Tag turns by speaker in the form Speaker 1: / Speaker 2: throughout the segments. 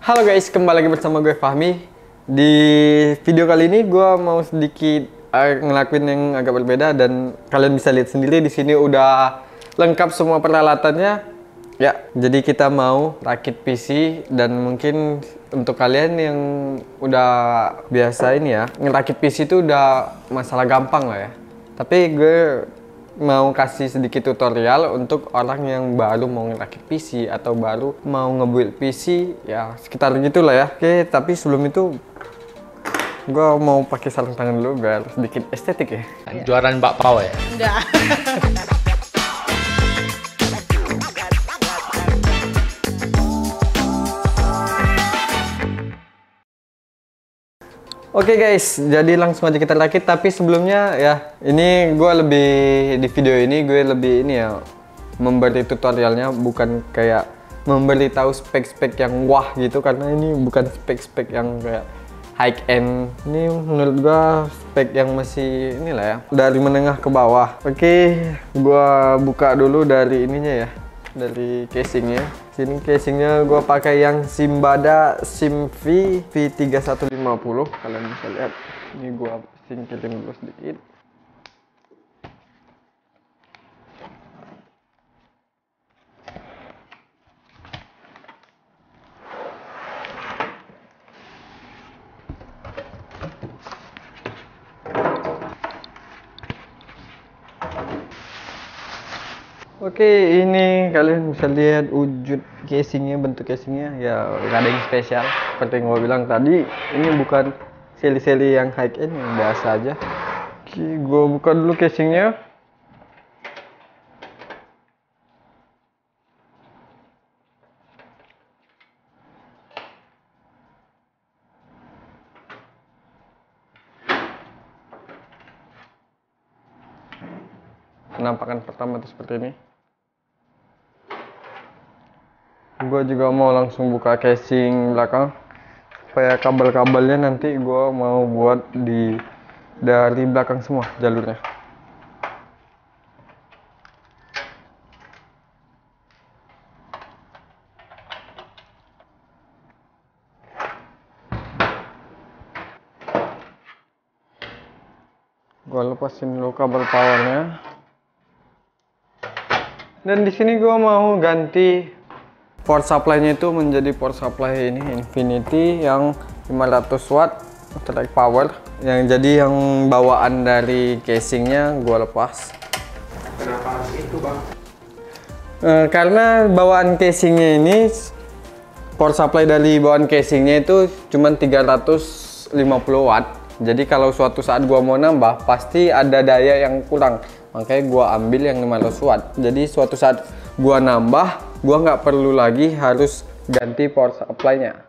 Speaker 1: Halo guys, kembali lagi bersama gue Fahmi. Di video kali ini gue mau sedikit ngelakuin yang agak berbeda dan kalian bisa lihat sendiri di sini udah lengkap semua peralatannya. Ya, jadi kita mau rakit PC dan mungkin untuk kalian yang udah biasa ini ya, ngerakit PC itu udah masalah gampang lah ya. Tapi gue mau kasih sedikit tutorial untuk orang yang baru mau ngerakit PC atau baru mau ngebuild PC ya sekitar gitulah ya. Oke, tapi sebelum itu gua mau pakai sarung tangan dulu biar sedikit estetik ya.
Speaker 2: Jualan bakpao ya?
Speaker 3: Enggak.
Speaker 1: Oke guys, jadi langsung aja kita rakit. Tapi sebelumnya ya, ini gue lebih di video ini gue lebih ini ya memberi tutorialnya, bukan kayak memberi tahu spek-spek yang wah gitu, karena ini bukan spek-spek yang kayak high end. Ini menurut gue spek yang masih inilah ya, dari menengah ke bawah. Oke, gue buka dulu dari ininya ya, dari casingnya. Sini casingnya gue pakai yang Simbada SimV V3150. Kalian bisa lihat. Ini gue singkirin dulu sedikit. Oke, ini kalian bisa lihat wujud casingnya, bentuk casingnya ya nggak ada yang spesial. Seperti yang gue bilang tadi, ini bukan seri-seri yang high end, yang biasa aja. Oke, gue buka dulu casingnya. Penampakan pertama itu seperti ini. Gue juga mau langsung buka casing belakang supaya kabel-kabelnya nanti gue mau buat dari belakang semua jalurnya. Gue lepasin dulu kabel powernya. Dan di sini gue mau ganti power supply-nya itu menjadi power supply ini Infinity yang 500 watt direct power. Yang jadi yang bawaan dari casingnya gue lepas.
Speaker 2: Kenapa harus itu, Bang?
Speaker 1: Karena bawaan casingnya ini, power supply dari bawaan casingnya itu cuma 350 watt. Jadi kalau suatu saat gua mau nambah, pasti ada daya yang kurang. Makanya gua ambil yang 500 watt. Jadi suatu saat gua nambah, gua nggak perlu lagi harus ganti power supply-nya.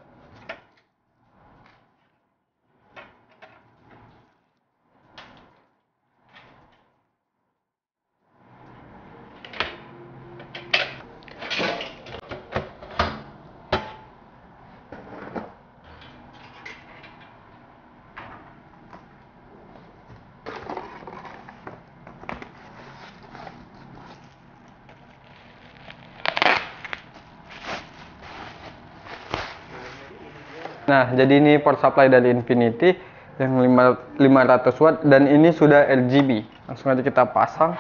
Speaker 1: Nah, jadi ini power supply dari Infinity yang 500 watt dan ini sudah RGB. Langsung aja kita pasang.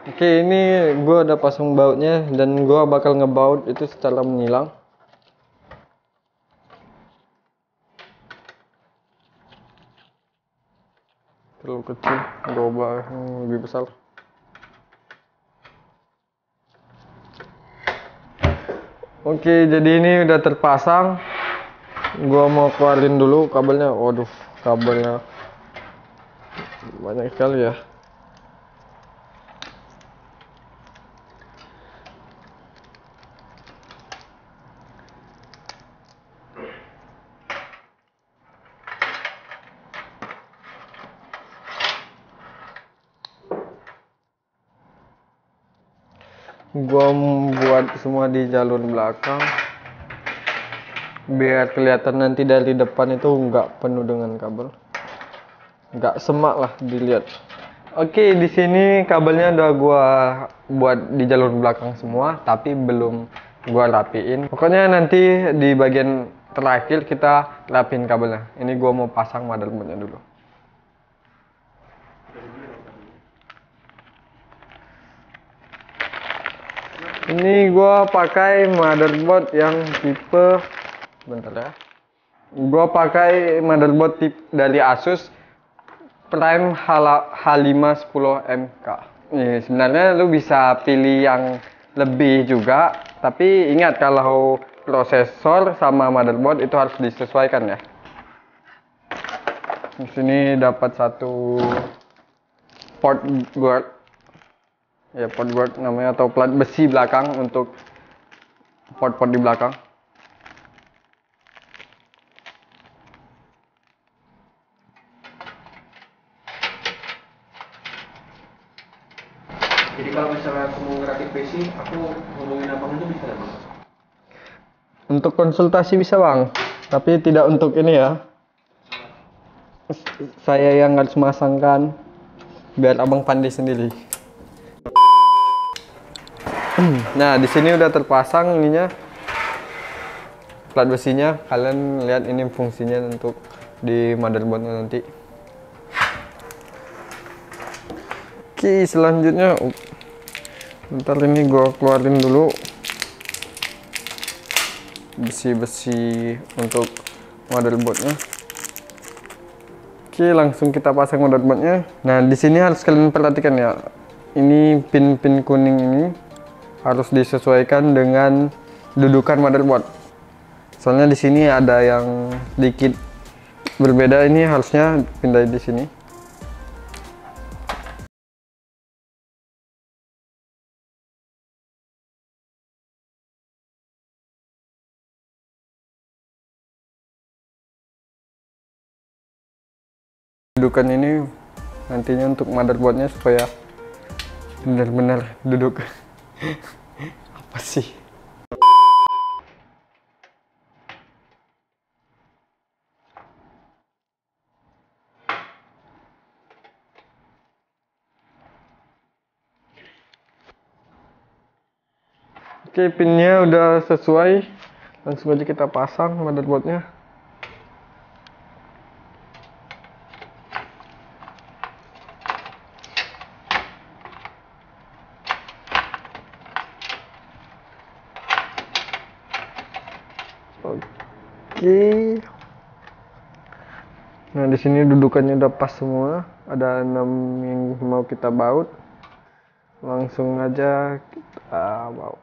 Speaker 1: Oke, ini gue udah pasang bautnya dan gue bakal ngebaut itu secara menyilang. Terlalu kecil, gue ubah yang lebih besar. Oke, jadi ini udah terpasang. Gue mau keluarin dulu kabelnya. Waduh, kabelnya banyak sekali ya. Gua buat semua di jalur belakang biar kelihatan nanti dari depan itu nggak penuh dengan kabel, nggak semak lah dilihat. Oke, di sini kabelnya udah gua buat di jalur belakang semua, tapi belum gua rapiin. Pokoknya nanti di bagian terakhir kita rapiin kabelnya. Ini gua mau pasang motherboardnya dulu. Ini gua pakai motherboard yang tipe, bentar ya. Gua pakai motherboard tipe dari Asus Prime H510MK. Nih, sebenarnya lu bisa pilih yang lebih juga, tapi ingat kalau prosesor sama motherboard itu harus disesuaikan ya. Di sini dapat satu port guard. Ya, port guard namanya, atau plat besi belakang untuk port-port di belakang.
Speaker 2: Jadi kalau misalnya aku mau ngerakit PC, aku ngomongin apa aja bisa Bang?
Speaker 1: Untuk konsultasi bisa Bang, tapi tidak untuk ini ya. Saya yang harus memasangkan, biar Abang pandai sendiri. Nah, di sini udah terpasang ininya, plat besinya. Kalian lihat ini fungsinya untuk di motherboardnya nanti. Oke, selanjutnya bentar, ini gua keluarin dulu besi-besi untuk motherboardnya. Oke, langsung kita pasang motherboardnya. Nah, di sini harus kalian perhatikan ya, ini pin-pin kuning ini harus disesuaikan dengan dudukan motherboard. Soalnya di sini ada yang sedikit berbeda, ini harusnya pindah di sini. Dudukan ini nantinya untuk motherboardnya supaya benar-benar duduk. Apa sih? Oke, pinnya udah sesuai, langsung aja kita pasang motherboardnya. Oke. Nah, di sini dudukannya udah pas semua. Ada 6 yang mau kita baut. Langsung aja kita baut.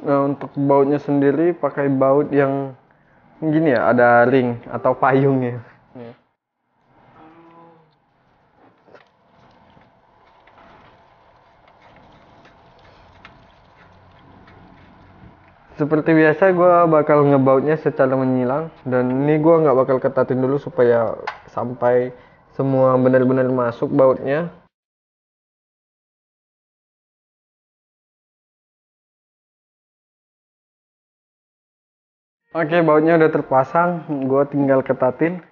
Speaker 1: Nah, untuk bautnya sendiri pakai baut yang gini ya, ada ring atau payungnya. Seperti biasa, gue bakal ngebautnya secara menyilang, dan ini gue nggak bakal ketatin dulu supaya sampai semua benar-benar masuk bautnya. Oke, bautnya udah terpasang, gue tinggal ketatin.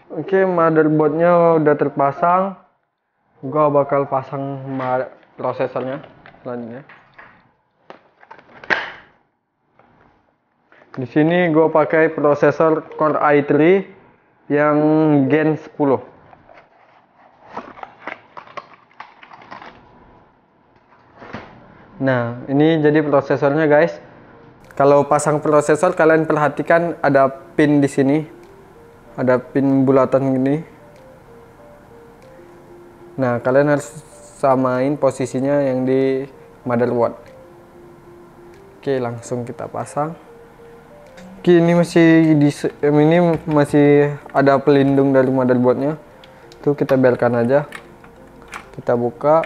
Speaker 1: Oke, motherboardnya udah terpasang. Gua bakal pasang prosesornya selanjutnya. Di sini gua pakai prosesor Core i3 yang Gen 10. Nah, ini jadi prosesornya guys. Kalau pasang prosesor, kalian perhatikan ada pin di sini. Ada pin bulatan gini. Nah, kalian harus samain posisinya yang di motherboard. Oke, langsung kita pasang. Oke, ini masih ada pelindung dari motherboardnya. Tuh kita biarkan aja. Kita buka.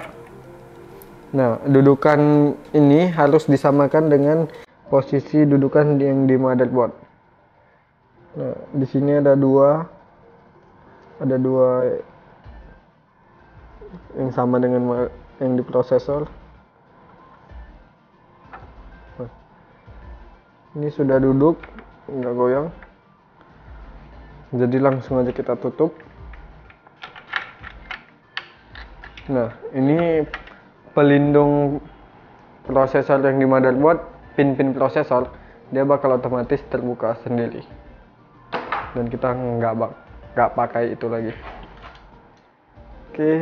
Speaker 1: Nah, dudukan ini harus disamakan dengan posisi dudukan yang di motherboard. Nah, di sini ada dua yang sama dengan yang di prosesor. Nah, ini sudah duduk, nggak goyang. Jadi langsung aja kita tutup. Nah, ini pelindung prosesor yang di motherboard, pin-pin prosesor, dia bakal otomatis terbuka sendiri. Dan kita nggak pakai itu lagi. Oke.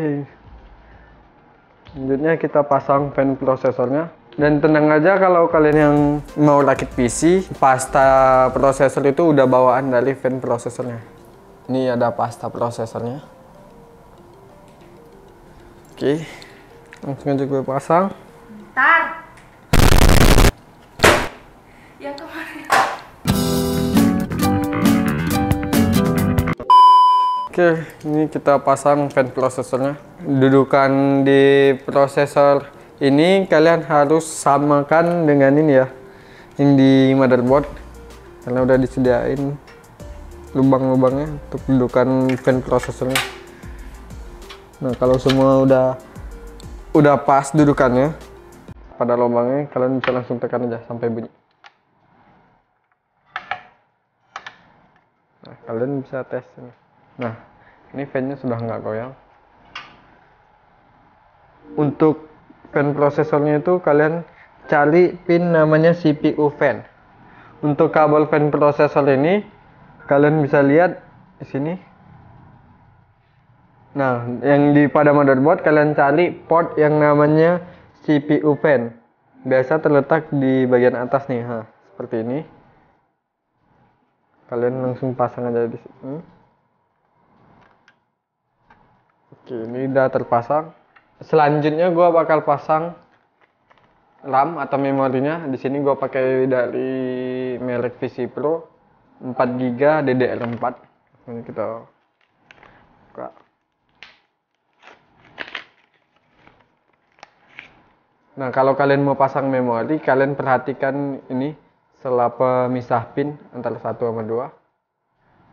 Speaker 1: Selanjutnya kita pasang fan prosesornya. Dan tenang aja kalau kalian yang mau rakit PC, pasta prosesor itu udah bawaan dari fan prosesornya. Ini ada pasta prosesornya. Oke, langsung aja gue pasang.
Speaker 3: Ntar. Yang kemarin.
Speaker 1: Oke, ini kita pasang fan prosesornya. Dudukan di prosesor ini kalian harus samakan dengan ini ya, yang di motherboard, karena udah disediain lubang-lubangnya untuk dudukan fan prosesornya. Nah, kalau semua udah pas dudukannya pada lubangnya, kalian bisa langsung tekan aja sampai bunyi. Nah, kalian bisa tes ini. Nah, ini fan-nya sudah nggak goyang. Untuk fan prosesornya itu kalian cari pin namanya CPU fan. Untuk kabel fan prosesor ini kalian bisa lihat di sini. Nah, yang di pada motherboard kalian cari port yang namanya CPU fan. Biasa terletak di bagian atas nih, seperti ini. Kalian langsung pasang aja di sini. Oke, ini udah terpasang. Selanjutnya gua bakal pasang RAM atau memorinya. Di sini gua pakai dari merek PC Pro 4GB DDR4. Ini kita buka. Nah, kalau kalian mau pasang memori, kalian perhatikan ini sela pemisah pin antara 1 sama 2.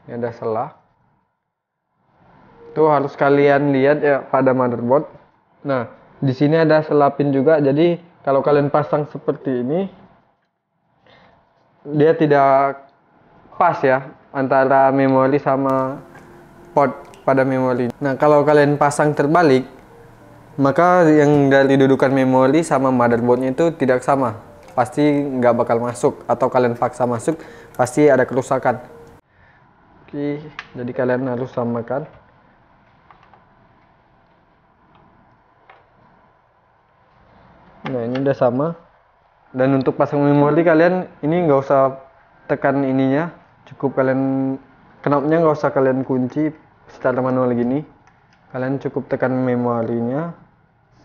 Speaker 1: Ini ada sela. Itu harus kalian lihat ya pada motherboard. Nah, di sini ada sela pin juga. Jadi, kalau kalian pasang seperti ini, dia tidak pas ya antara memori sama port pada memori. Nah, kalau kalian pasang terbalik, maka yang dari dudukan memori sama motherboardnya itu tidak sama. Pasti nggak bakal masuk, atau kalian paksa masuk, pasti ada kerusakan. Oke, jadi kalian harus samakan. Nah, ini udah sama. Dan untuk pasang memori kalian ini nggak usah tekan ininya, cukup kalian knopnya nggak usah kalian kunci secara manual gini. Kalian cukup tekan memorinya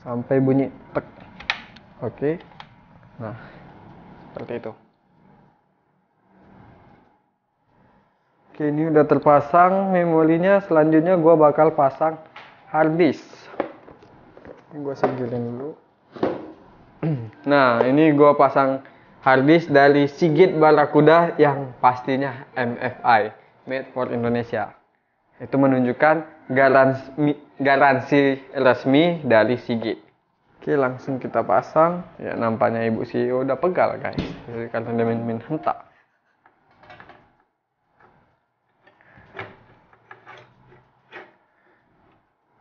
Speaker 1: sampai bunyi tek. Oke. Nah, seperti itu. Oke, ini udah terpasang memorinya. Selanjutnya gua bakal pasang hard disk. Gua singkirin dulu. Nah, ini gua pasang hard disk dari Seagate Barakuda yang pastinya MFI, Made for Indonesia. Itu menunjukkan garansi resmi dari Seagate. Oke, langsung kita pasang. Ya, nampaknya Ibu CEO udah pegal, guys. Karena dia main hentak.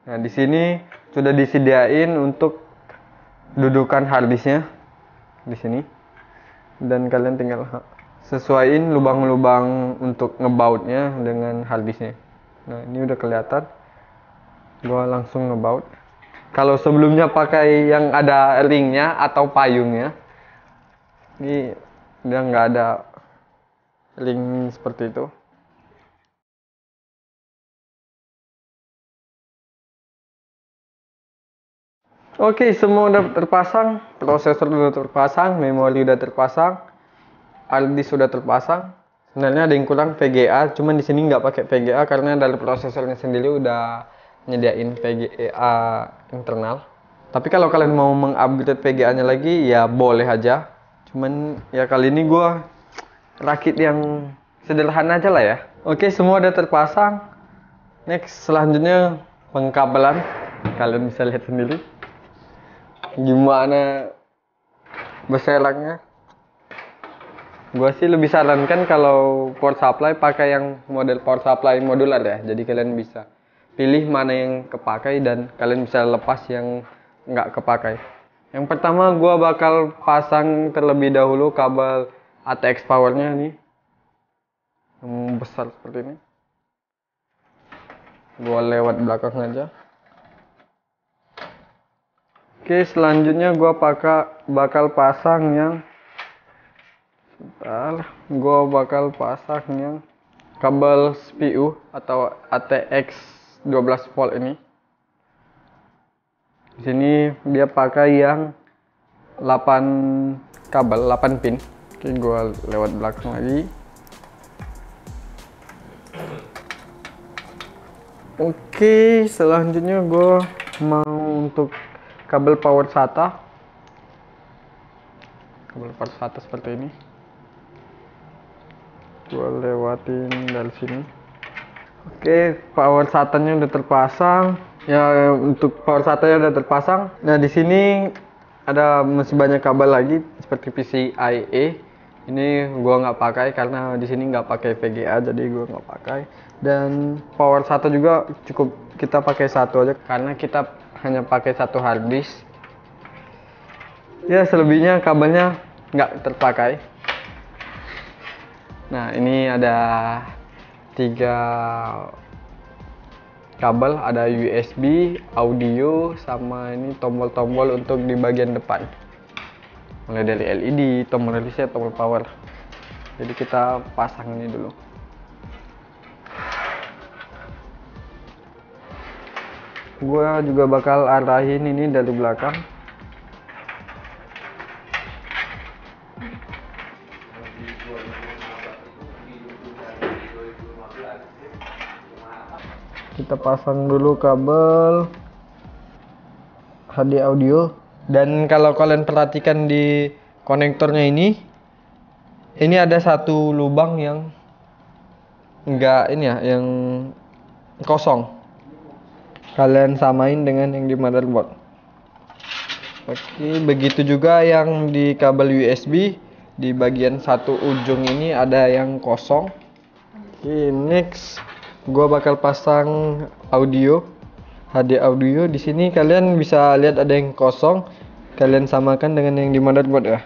Speaker 1: Nah, di sini sudah disediain untuk dudukan harddisknya di sini. Dan kalian tinggal sesuaiin lubang-lubang untuk ngebautnya dengan harddisknya. Nah, ini udah kelihatan. Gua langsung ngebaut. Kalau sebelumnya pakai yang ada ringnya atau payungnya, ini udah nggak ada ring seperti itu. Oke, semua udah terpasang, prosesor udah terpasang, memori udah terpasang, hard disk sudah terpasang. Sebenarnya ada yang kurang VGA, cuman di sini nggak pakai VGA karena dari prosesornya sendiri udah nyediain VGA internal. Tapi kalau kalian mau mengupgrade VGA-nya lagi, ya boleh aja. Cuman ya kali ini gue rakit yang sederhana aja lah ya. Oke, semua udah terpasang. Next, selanjutnya pengkabelan. Kalian bisa lihat sendiri gimana beselaknya. Gue sih lebih sarankan kalau power supply pakai yang model power supply modular ya. Jadi kalian bisa pilih mana yang kepakai dan kalian bisa lepas yang nggak kepakai. Yang pertama gue bakal pasang terlebih dahulu kabel ATX powernya nih, yang besar seperti ini. Gue lewat belakang aja. Oke, selanjutnya gue bakal pasang yang kabel CPU atau ATX 12 volt ini. Di sini dia pakai yang 8 pin. Oke, gua lewat belakang lagi. Oke, selanjutnya gua mau untuk kabel power SATA. Kabel power SATA seperti ini. Gua lewatin dari sini. Oke, power SATA-nya udah terpasang. Ya, untuk power SATA-nya udah terpasang. Nah, di sini ada masih banyak kabel lagi seperti PCIe. Ini gua nggak pakai karena di sini nggak pakai VGA, jadi gua nggak pakai. Dan power SATA juga cukup kita pakai satu aja karena kita hanya pakai satu hard disk. Ya, selebihnya kabelnya nggak terpakai. Nah, ini ada 3 kabel, ada USB, audio, sama ini tombol-tombol untuk di bagian depan. Mulai dari LED, tombol reset, tombol power. Jadi kita pasang ini dulu. Gua juga bakal arahin ini dari belakang. Kita pasang dulu kabel HD audio, dan kalau kalian perhatikan di konektornya ini ada satu lubang yang enggak ini ya, yang kosong. Kalian samain dengan yang di motherboard. Oke, begitu juga yang di kabel USB, di bagian satu ujung ini ada yang kosong. Oke, next gua bakal pasang audio, HD audio. Di sini kalian bisa lihat ada yang kosong, kalian samakan dengan yang di motherboard ya,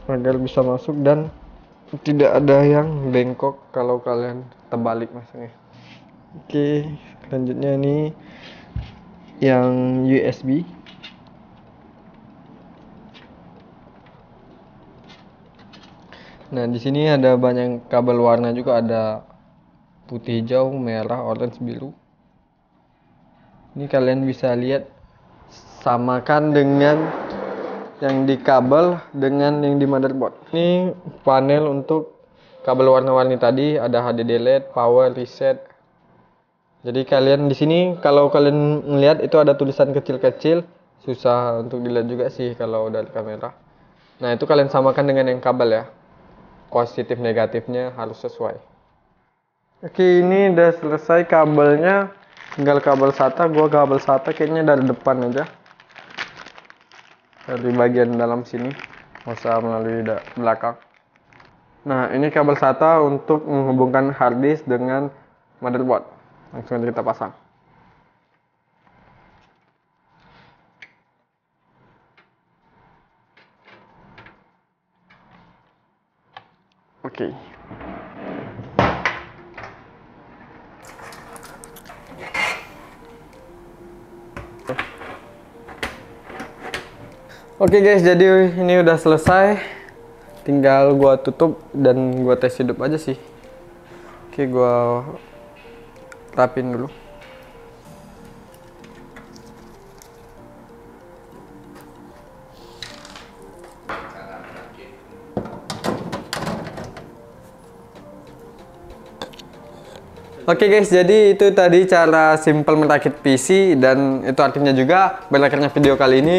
Speaker 1: agar bisa masuk dan tidak ada yang bengkok kalau kalian terbalik masuknya. Oke, selanjutnya ini yang USB. Nah, di sini ada banyak kabel warna juga, ada putih, hijau, merah, orange, biru. Ini kalian bisa lihat, samakan dengan yang di kabel dengan yang di motherboard. Ini panel untuk kabel warna-warni tadi, ada HDD LED, power, reset. Jadi kalian di sini kalau kalian melihat itu ada tulisan kecil-kecil, susah untuk dilihat juga sih kalau dari kamera. Nah, itu kalian samakan dengan yang kabel ya. Positif negatifnya harus sesuai. Oke, ini udah selesai kabelnya, tinggal kabel SATA. Gua kabel SATA kayaknya dari depan aja, dari bagian dalam sini, nggak usah melalui belakang. Nah, ini kabel SATA untuk menghubungkan hard disk dengan motherboard. Langsung aja kita pasang. Oke. Oke guys, jadi ini udah selesai. Tinggal gua tutup dan gua tes hidup aja sih. Oke, gua rapin dulu. Oke guys, jadi itu tadi cara simple merakit PC dan itu artinya juga berakhirnya video kali ini.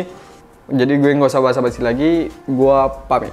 Speaker 1: Jadi gue nggak usah basa-basi lagi, gue pamit.